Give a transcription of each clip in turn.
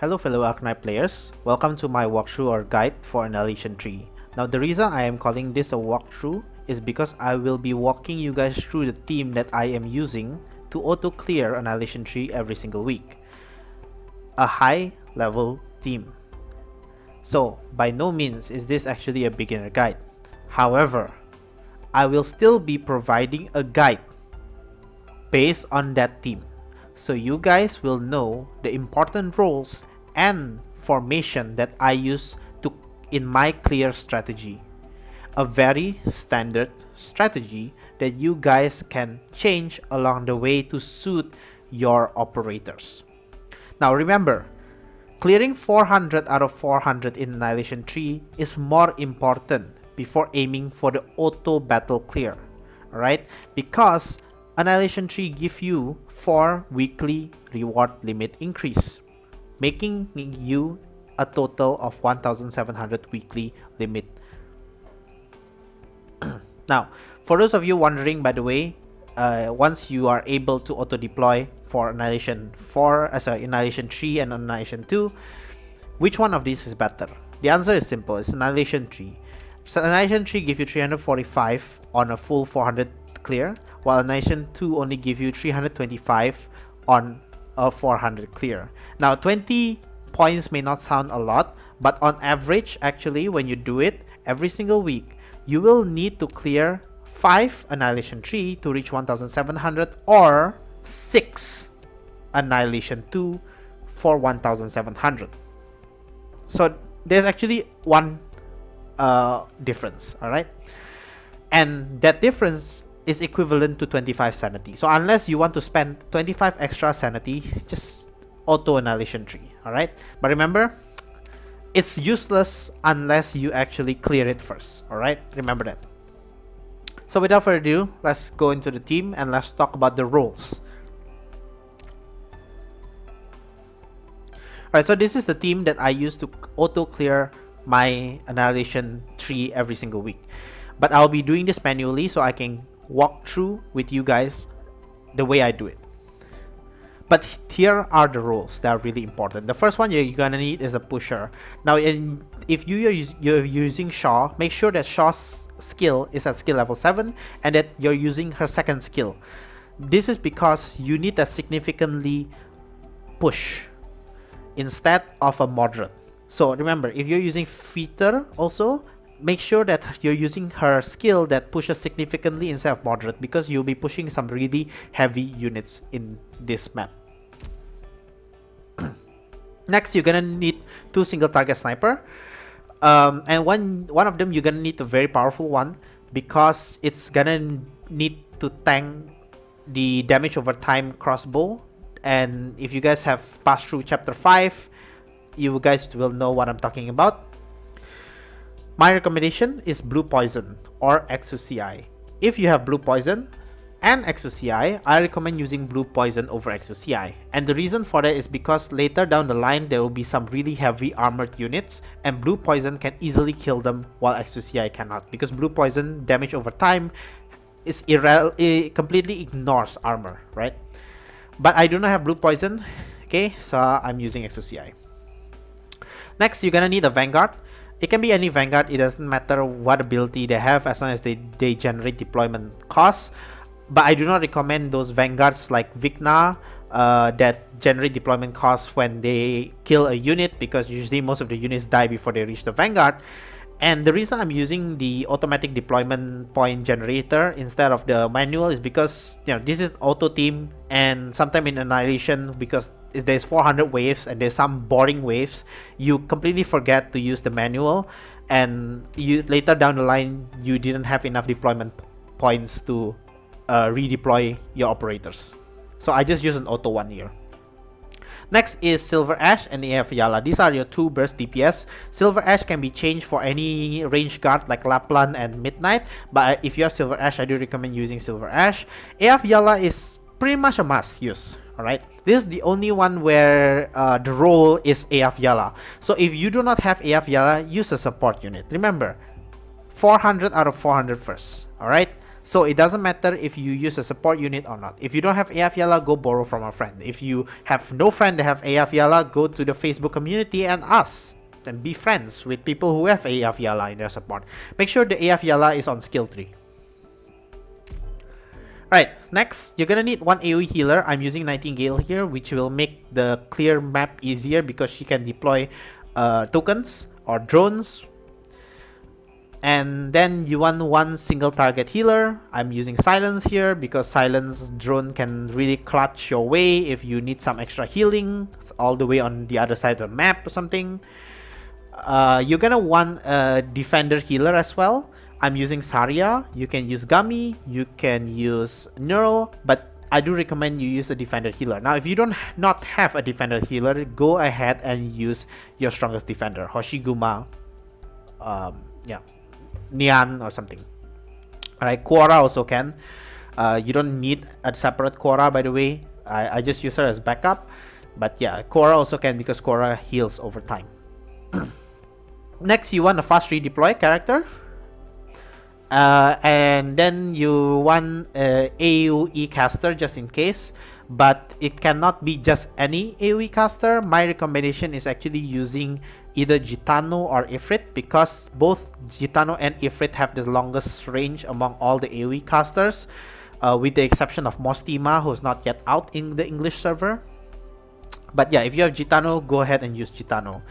Hello fellow Arknight players, welcome to my walkthrough or guide for Annihilation 3. Now the reason I am calling this a walkthrough is because I will be walking you guys through the theme that I am using to auto clear Annihilation 3 every single week. A high level theme. So by no means is this actually a beginner guide. However, I will still be providing a guide based on that theme. So you guys will know the important roles and formation that I use in my clear strategy. A very standard strategy that you guys can change along the way to suit your operators. Now remember, clearing 400 out of 400 in Annihilation 3 is more important before aiming for the auto battle clear. Alright? Because Annihilation 3 gives you 4 weekly reward limit increase, making you a total of 1700 weekly limit. Now, for those of you wondering, by the way, once you are able to auto deploy for Annihilation 3 and Annihilation 2, which one of these is better? The answer is simple, it's Annihilation 3. So Annihilation 3 gives you 345 on a full 400 clear, while Annihilation 2 only give you 325 on a 400 clear. Now 20 points may not sound a lot, but on average, actually, when you do it every single week, you will need to clear 5 Annihilation 3 to reach 1700 or 6 Annihilation 2 for 1700. So there's actually one difference, alright? And that difference is equivalent to 25 sanity. So unless you want to spend 25 extra sanity, just auto Annihilation 3, alright? But remember, it's useless unless you actually clear it first, alright? Remember that. So without further ado, let's go into the team and let's talk about the roles. Alright, so this is the team that I use to auto clear my Annihilation 3 every single week. But I'll be doing this manually so I can walk through with you guys the way I do it. But here are the roles that are really important. The first one you're gonna need is a pusher. Now if you're using Shaw, make sure that Shaw's skill is at skill level 7 and that you're using her second skill. This is because you need a significantly push instead of a moderate. So remember, if you're using Feater also, make sure that you're using her skill that pushes significantly instead of moderate, because you'll be pushing some really heavy units in this map. Next, you're gonna need 2 single target sniper, and one of them you're gonna need a very powerful one, because it's gonna need to tank the damage over time crossbow. And if you guys have passed through chapter 5, you guys will know what I'm talking about. My recommendation is Blue Poison or XOCI. If you have Blue Poison and XOCI, I recommend using Blue Poison over XOCI. And the reason for that is because later down the line, there will be some really heavy armored units, and Blue Poison can easily kill them while XOCI cannot, because Blue Poison damage over time is it completely ignores armor, right? But I do not have Blue Poison, okay, so I'm using XOCI. Next, you're gonna need a Vanguard. It can be any Vanguard, it doesn't matter what ability they have as long as they generate deployment costs. But I do not recommend those Vanguards like Vigna that generate deployment costs when they kill a unit, because usually most of the units die before they reach the Vanguard. And the reason I'm using the automatic deployment point generator instead of the manual is because, you know, this is auto team, and sometime in Annihilation, because there's 400 waves and there's some boring waves, you completely forget to use the manual, and you later down the line you didn't have enough deployment points to redeploy your operators. So I just use an auto one here. Next is Silver Ash and Eyjafjalla. These are your 2 burst DPS. Silver Ash can be changed for any range guard like Lapland and Midnight, but if you have Silver Ash, I do recommend using Silver Ash. Eyjafjalla is pretty much a must use, alright? This is the only one where the role is Eyjafjalla. So if you do not have Eyjafjalla, use a support unit. Remember, 400 out of 400 first, alright? So it doesn't matter if you use a support unit or not. If you don't have Eyjafjalla, go borrow from a friend. If you have no friend that have Eyjafjalla, go to the Facebook community and ask and be friends with people who have Eyjafjalla in their support. Make sure the Eyjafjalla is on skill tree. Right, next, you're gonna need one AOE healer. I'm using Nightingale here, which will make the clear map easier because she can deploy tokens or drones. And then you want one single target healer. I'm using Silence here because Silence drone can really clutch your way if you need some extra healing. It's all the way on the other side of the map or something. You're gonna want a defender healer as well. I'm using Saria. You can use Gummy, you can use Neural, but I do recommend you use a defender healer. Now, if you don't not have a defender healer, go ahead and use your strongest defender, Hoshiguma, Nian or something. Alright, Quora also can. You don't need a separate Quora, by the way. I just use her as backup. But yeah, Quora also can because Quora heals over time. Next, you want a Fast Redeploy character. And then you want a AOE caster just in case, but it cannot be just any AOE caster. My recommendation is actually using either Gitano or Ifrit because both Gitano and Ifrit have the longest range among all the AOE casters, with the exception of Mostima, who's not yet out in the English server. But yeah, if you have Gitano, go ahead and use Gitano.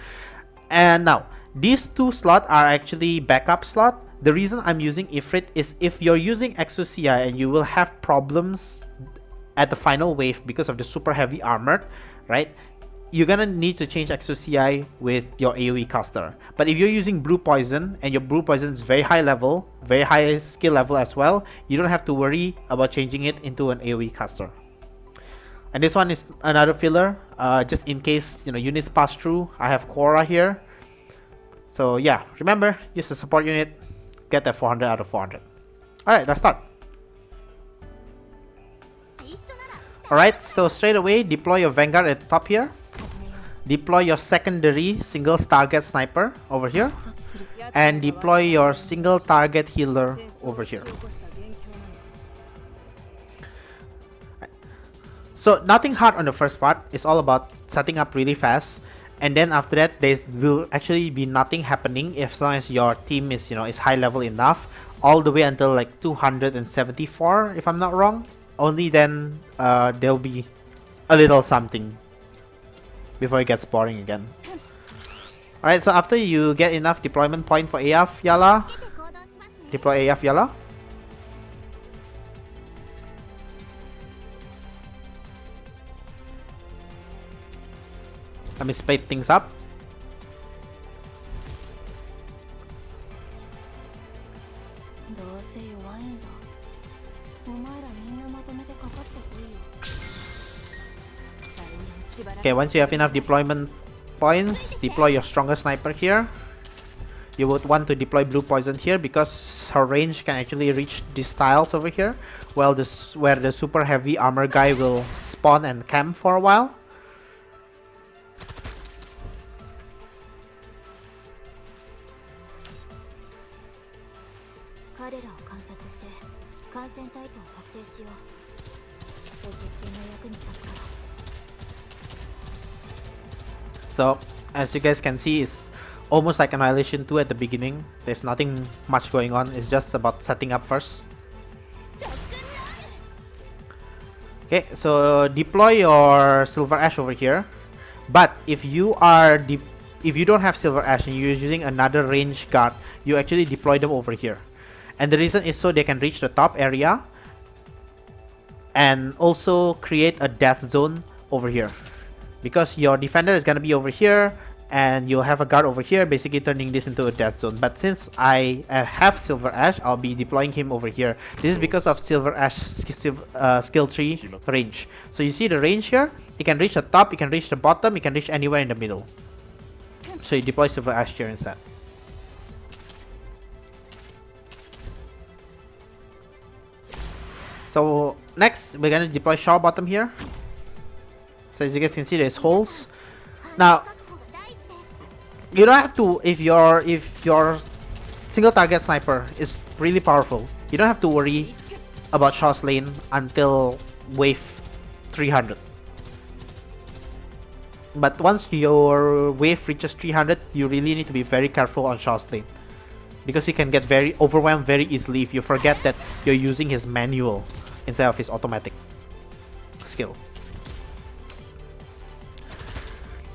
And now, these two slots are actually backup slot. The reason I'm using Ifrit is if you're using Exocia and you will have problems at the final wave because of the super heavy armor, right? You're gonna need to change Exocia with your AoE caster. But if you're using Blue Poison and your Blue Poison is very high level, very high skill level as well, you don't have to worry about changing it into an AoE caster. And this one is another filler, just in case units pass through. I have Quora here. So yeah, remember, use a support unit. Get that 400 out of 400. Alright, let's start. Alright, so straight away, deploy your Vanguard at the top here. Deploy your secondary single target sniper over here. And deploy your single target healer over here. So nothing hard on the first part. It's all about setting up really fast. And then after that, there will actually be nothing happening as long as your team is is high level enough, all the way until like 274, if I'm not wrong. Only then there'll be a little something before it gets boring again. Alright, so after you get enough deployment point for Eyjafjalla, deploy Eyjafjalla. Let me speed things up. Okay, once you have enough deployment points, deploy your strongest sniper here. You would want to deploy Blue Poison here because her range can actually reach these tiles over here, while where the super heavy armor guy will spawn and camp for a while. So, as you guys can see, it's almost like Annihilation 2 at the beginning. There's nothing much going on, it's just about setting up first. Okay, so deploy your Silver Ash over here. But if you don't have Silver Ash and you're using another range guard, you actually deploy them over here. And the reason is so they can reach the top area and also create a death zone over here. Because your defender is gonna be over here and you'll have a guard over here, basically turning this into a death zone. But since I have Silver Ash, I'll be deploying him over here. This is because of Silver Ash skill tree range. So you see the range here? You can reach the top, you can reach the bottom, you can reach anywhere in the middle. So you deploy Silver Ash here instead. So next, we're gonna deploy Shaw Bottom here. So as you guys can see, there's holes. Now, you don't have to, if your single target sniper is really powerful, you don't have to worry about Shaw's lane until wave 300. But once your wave reaches 300, you really need to be very careful on Shaw's lane, because he can get very overwhelmed very easily if you forget that you're using his manual instead of his automatic skill.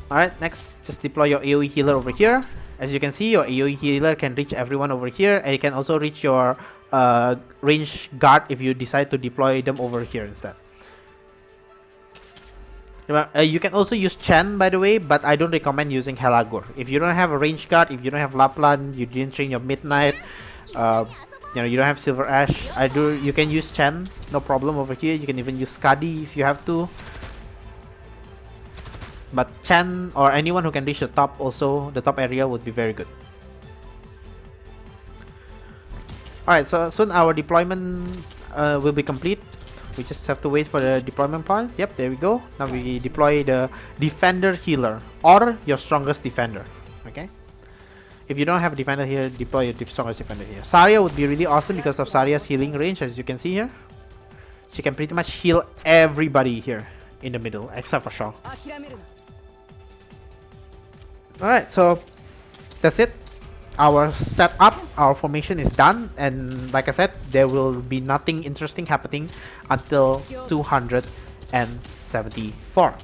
Alright, next, just deploy your AOE Healer over here. As you can see, your AOE Healer can reach everyone over here, and you can also reach your range guard if you decide to deploy them over here instead. You can also use Chen, by the way, but I don't recommend using Helagur. If you don't have a range guard, if you don't have Laplan, you didn't train your Midnight, you know, you don't have Silver Ash, you can use Chen, no problem over here. You can even use Skadi if you have to. But Chen or anyone who can reach the top also, the top area would be very good. Alright, so soon our deployment will be complete. We just have to wait for the deployment point. Yep, there we go. Now we deploy the Defender Healer or your strongest defender. Okay. If you don't have a defender here, deploy your strongest defender here. Saria would be really awesome because of Saria's healing range, as you can see here. She can pretty much heal everybody here in the middle, except for Shaw. Alright, so that's it. Our setup, our formation is done, and like I said, there will be nothing interesting happening until 274.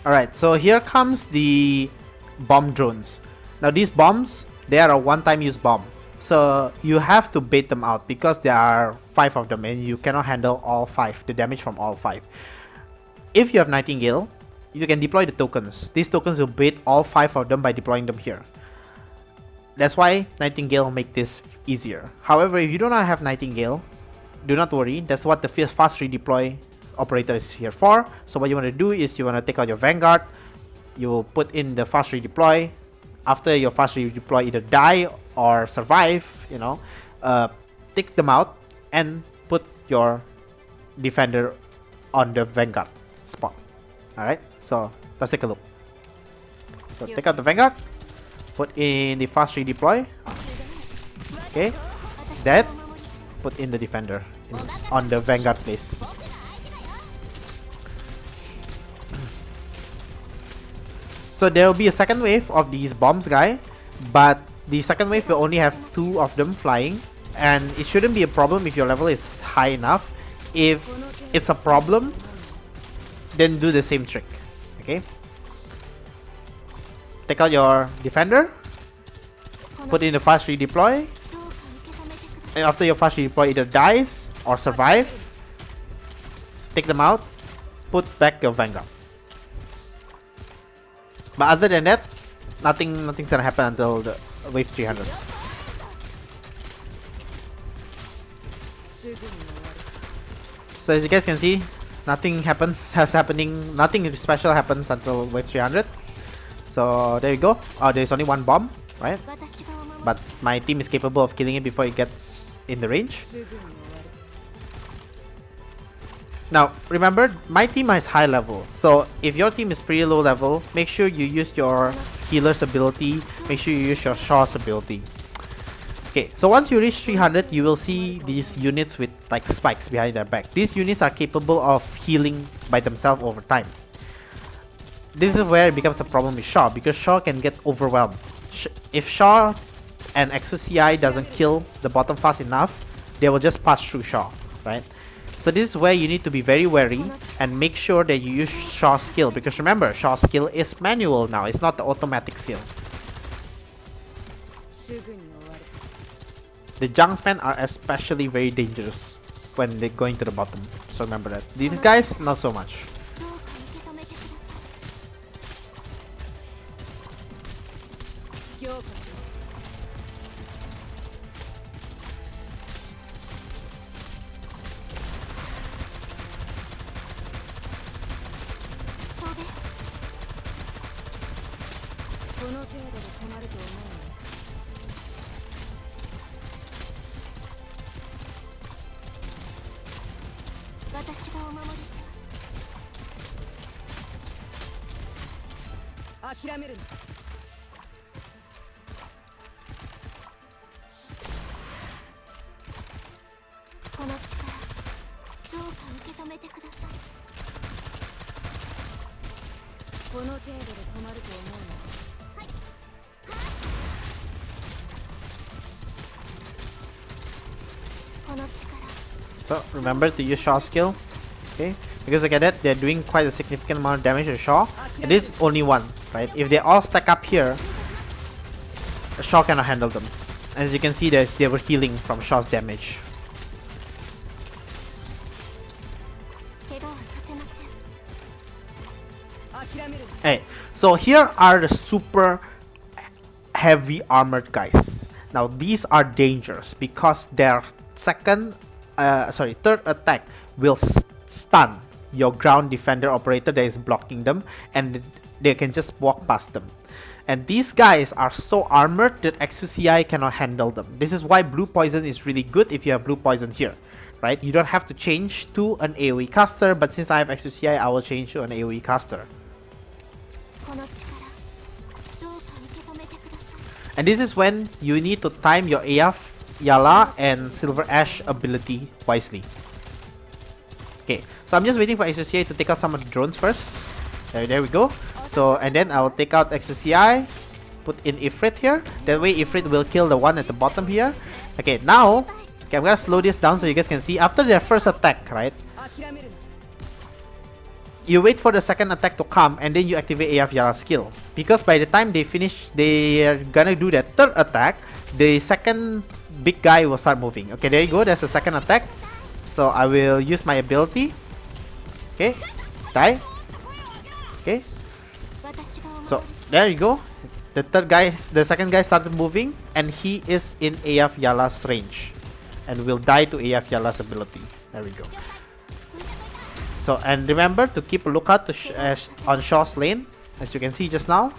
Alright, so here comes the bomb drones. Now these bombs, they are a one-time use bomb. So you have to bait them out because there are 5 of them and you cannot handle all 5, the damage from all 5. If you have Nightingale, you can deploy the tokens. These tokens will bait all 5 of them by deploying them here. That's why Nightingale make this easier. However, if you do not have Nightingale, do not worry. That's what the Fast Redeploy operator is here for. So what you want to do is you want to take out your Vanguard. You will put in the Fast Redeploy. After your Fast Redeploy either die or survive, you know, take them out and put your Defender on the Vanguard spot. Alright, so let's take a look. So take out the Vanguard, put in the Fast Redeploy. Okay, that, put in the Defender on the Vanguard place. So there will be a second wave of these bombs, guy, but the second wave will only have 2 of them flying, and it shouldn't be a problem if your level is high enough. If it's a problem, then do the same trick. Okay, take out your Defender, put in the Fast Redeploy, and after your Fast Redeploy either dies or survive, take them out, put back your Vanguard. But other than that, nothing's gonna happen until the wave 300. So as you guys can see, nothing special happens until wave 300. So there you go. Oh, there's only one bomb, right? But my team is capable of killing it before it gets in the range. Now, remember, my team is high level. So if your team is pretty low level, make sure you use your healer's ability. Make sure you use your Shaw's ability. Okay, so once you reach 300, you will see these units with like spikes behind their back. These units are capable of healing by themselves over time. This is where it becomes a problem with Shaw, because Shaw can get overwhelmed. If Shaw and XOCI doesn't kill the bottom fast enough, they will just pass through Shaw, right? So this is where you need to be very wary and make sure that you use Shaw's skill, because remember, Shaw's skill is manual now, it's not the automatic skill. The Junkmen are especially very dangerous when they're going to the bottom, so remember that. These guys, not so much. So remember to use Shaw skill, okay? Because look at that, they're doing quite a significant amount of damage to Shaw. And this is only one, right? If they all stack up here, Shaw cannot handle them. As you can see, they were healing from Shaw's damage. Hey, so here are the super heavy armored guys. Now these are dangerous because their third attack will stun your ground defender operator that is blocking them, and they can just walk past them. And these guys are so armored that XOCI cannot handle them. This is why blue poison is really good if you have blue poison here, right? You don't have to change to an AOE caster, but since I have XOCI, I will change to an AOE caster. And this is when you need to time your Eyjafjalla and Silver Ash ability wisely. Okay, so I'm just waiting for XOCI to take out some of the drones first. There we go. So, and then I will take out XOCI, put in Ifrit here. That way Ifrit will kill the one at the bottom here. Okay, now, okay, I'm gonna slow this down so you guys can see. After their first attack, right? You wait for the second attack to come and then you activate Eyjafjalla's skill. Because by the time they finish, they are gonna do their third attack, the second big guy will start moving. Okay, there you go, that's the second attack. So I will use my ability. Okay, die. Okay. So there you go. The second guy started moving and he is in Eyjafjalla's range and will die to Eyjafjalla's ability. There we go. So, and remember to keep a lookout to on Shaw's lane, as you can see just now.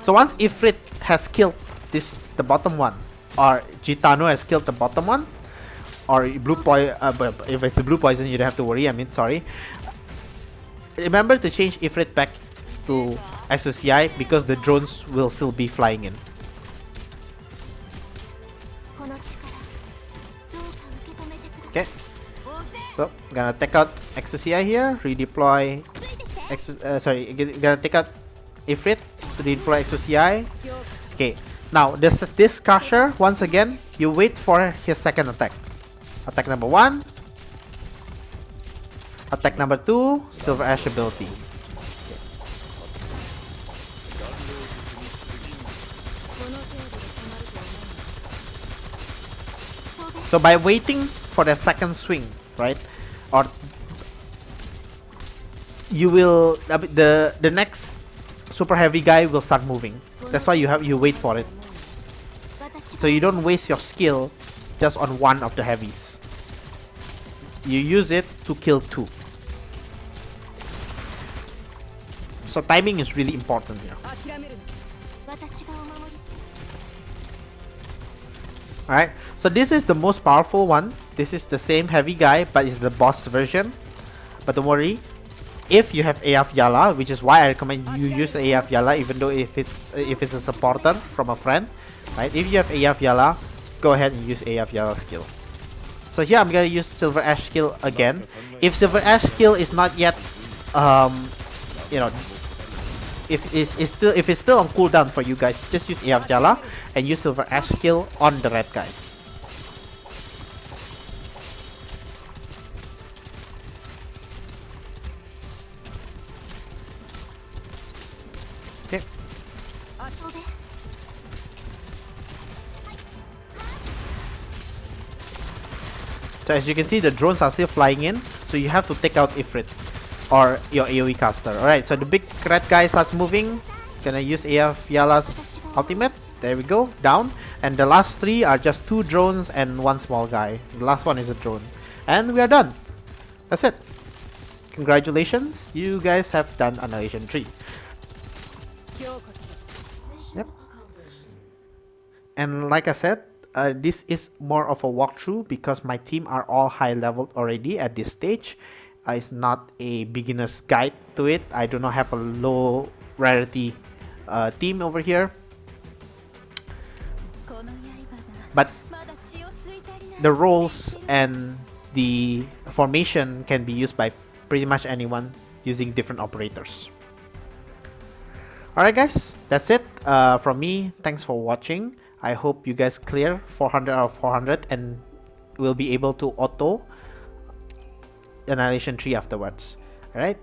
So once Ifrit has killed the bottom one, or Gitano has killed the bottom one, or blue poison, if it's blue poison, you don't have to worry. I mean, sorry. Remember to change Ifrit back to XOCI because the drones will still be flying in. Okay. So, gonna take out XOCI here, redeploy. Gonna take out Ifrit to redeploy XOCI. Okay. Now, this Crusher, once again, you wait for his second attack. Attack number 1. Attack number 2, Silver Ash ability. Okay. So by waiting for that second swing, right? Or you will the next super heavy guy will start moving. That's why you wait for it, so you don't waste your skill just on one of the heavies. You use it to kill two. So timing is really important here. Alright, so this is the most powerful one. This is the same heavy guy, but it's the boss version. But don't worry, if you have Eyjafjalla, which is why I recommend you use Eyjafjalla, even though if it's a supporter from a friend, right? If you have Eyjafjalla, go ahead and use Eyjafjalla skill. So here I'm gonna use Silver Ash skill again. If Silver Ash skill is not yet, you know, if it's still on cooldown for you guys, just use Eyjafjalla and use Silver Ash skill on the red guy. Okay. So as you can see, the drones are still flying in, so you have to take out Ifrit or your AOE caster. Alright, so the big red guy starts moving. Gonna use Eyjafjalla's ultimate. There we go, down. And the last three are just two drones and one small guy. The last one is a drone. And we are done. That's it. Congratulations, you guys have done Annihilation 3. Yep. And like I said, this is more of a walkthrough because my team are all high leveled already at this stage. It's not a beginner's guide to it. I do not have a low rarity team over here. But the roles and the formation can be used by pretty much anyone using different operators. Alright guys, that's it from me. Thanks for watching. I hope you guys clear 400 out of 400 and will be able to auto Annihilation 3 afterwards. Alright.